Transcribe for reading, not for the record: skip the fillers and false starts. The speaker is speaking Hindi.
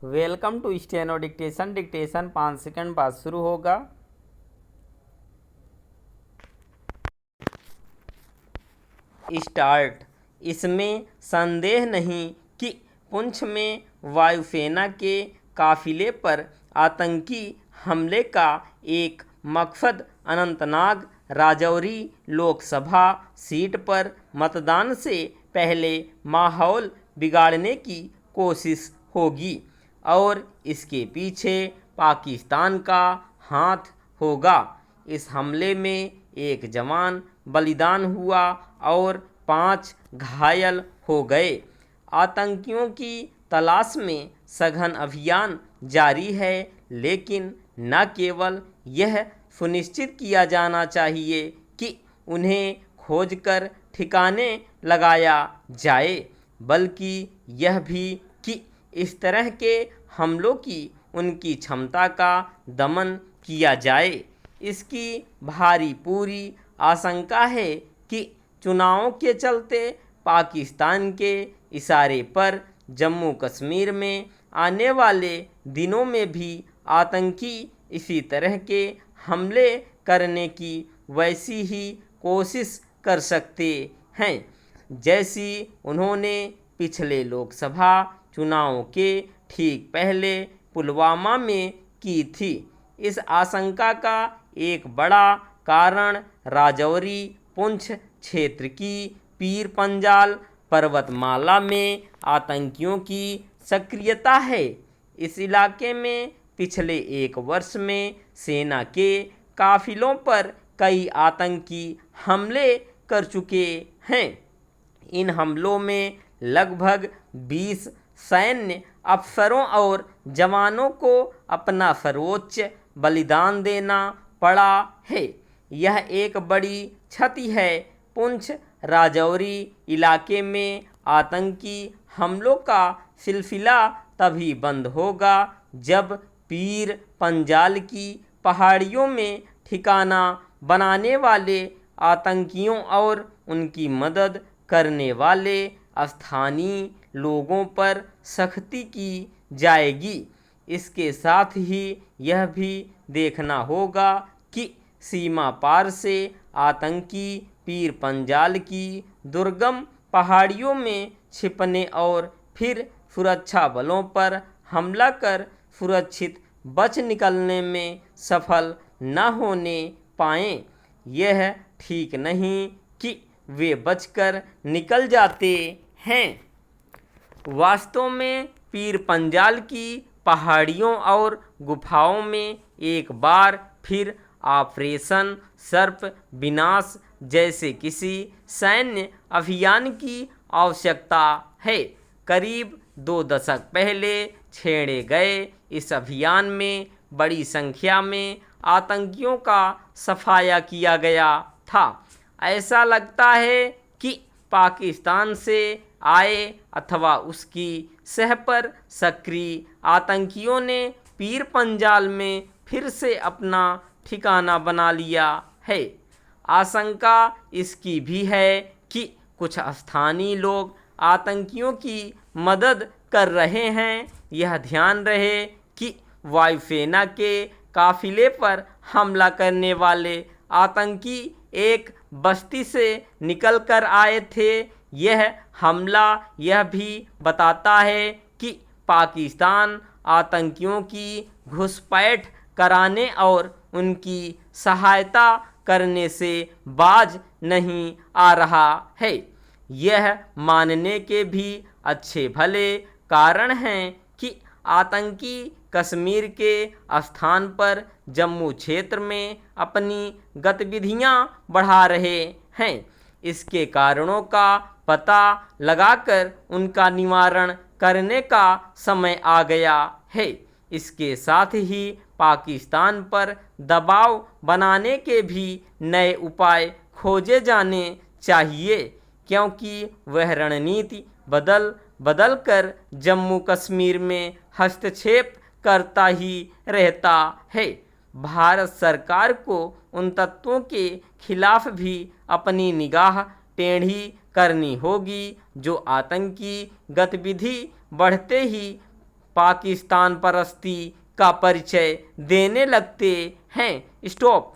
Welcome to steno dictation. Dictation 5 second बाद शुरू होगा। स्टार्ट। इसमें संदेह नहीं कि पुंछ में वायुसेना के काफिले पर आतंकी हमले का एक मकसद अनंतनाग राजौरी लोकसभा सीट पर मतदान से पहले माहौल बिगाड़ने की कोशिश होगी और इसके पीछे पाकिस्तान का हाथ होगा। इस हमले में एक जवान बलिदान हुआ और 5 घायल हो गए। आतंकियों की तलाश में सघन अभियान जारी है, लेकिन न केवल यह सुनिश्चित किया जाना चाहिए कि उन्हें खोजकर ठिकाने लगाया जाए, बल्कि यह भी कि इस तरह के हमलों की उनकी क्षमता का दमन किया जाए। इसकी भारी पूरी आशंका है कि चुनावों के चलते पाकिस्तान के इशारे पर जम्मू कश्मीर में आने वाले दिनों में भी आतंकी इसी तरह के हमले करने की वैसी ही कोशिश कर सकते हैं जैसी उन्होंने पिछले लोकसभा चुनावों के ठीक पहले पुलवामा में की थी। इस आशंका का एक बड़ा कारण राजौरी पुंछ क्षेत्र की पीर पंजाल पर्वतमाला में आतंकियों की सक्रियता है। इस इलाके में पिछले 1 वर्ष में सेना के काफिलों पर कई आतंकी हमले कर चुके हैं। इन हमलों में लगभग 20 सैन्य अफसरों और जवानों को अपना सर्वोच्च बलिदान देना पड़ा है। यह एक बड़ी क्षति है। पुंछ राजौरी इलाके में आतंकी हमलों का सिलसिला तभी बंद होगा जब पीर पंजाल की पहाड़ियों में ठिकाना बनाने वाले आतंकियों और उनकी मदद करने वाले स्थानीय लोगों पर सख्ती की जाएगी। इसके साथ ही यह भी देखना होगा कि सीमा पार से आतंकी पीर पंजाल की दुर्गम पहाड़ियों में छिपने और फिर सुरक्षा बलों पर हमला कर सुरक्षित बच निकलने में सफल न होने पाएं। यह ठीक नहीं कि वे बचकर निकल जाते हैं। वास्तव में पीर पंजाल की पहाड़ियों और गुफाओं में एक बार फिर ऑपरेशन सर्प विनाश जैसे किसी सैन्य अभियान की आवश्यकता है। करीब 2 दशक पहले छेड़े गए इस अभियान में बड़ी संख्या में आतंकियों का सफाया किया गया था। ऐसा लगता है कि पाकिस्तान से आए अथवा उसकी सह पर सक्रिय आतंकियों ने पीर पंजाल में फिर से अपना ठिकाना बना लिया है। आशंका इसकी भी है कि कुछ स्थानीय लोग आतंकियों की मदद कर रहे हैं। यह ध्यान रहे कि वायुसेना के काफिले पर हमला करने वाले आतंकी एक बस्ती से निकल कर आए थे। यह हमला यह भी बताता है कि पाकिस्तान आतंकियों की घुसपैठ कराने और उनकी सहायता करने से बाज नहीं आ रहा है। यह मानने के भी अच्छे भले कारण हैं कि आतंकी कश्मीर के स्थान पर जम्मू क्षेत्र में अपनी गतिविधियां बढ़ा रहे हैं। इसके कारणों का पता लगाकर उनका निवारण करने का समय आ गया है। इसके साथ ही पाकिस्तान पर दबाव बनाने के भी नए उपाय खोजे जाने चाहिए, क्योंकि वह रणनीति बदल कर जम्मू कश्मीर में हस्तक्षेप करता ही रहता है। भारत सरकार को उन तत्वों के खिलाफ भी अपनी निगाह टेढ़ी करनी होगी जो आतंकी गतिविधि बढ़ते ही पाकिस्तान परस्ती का परिचय देने लगते हैं। स्टॉप।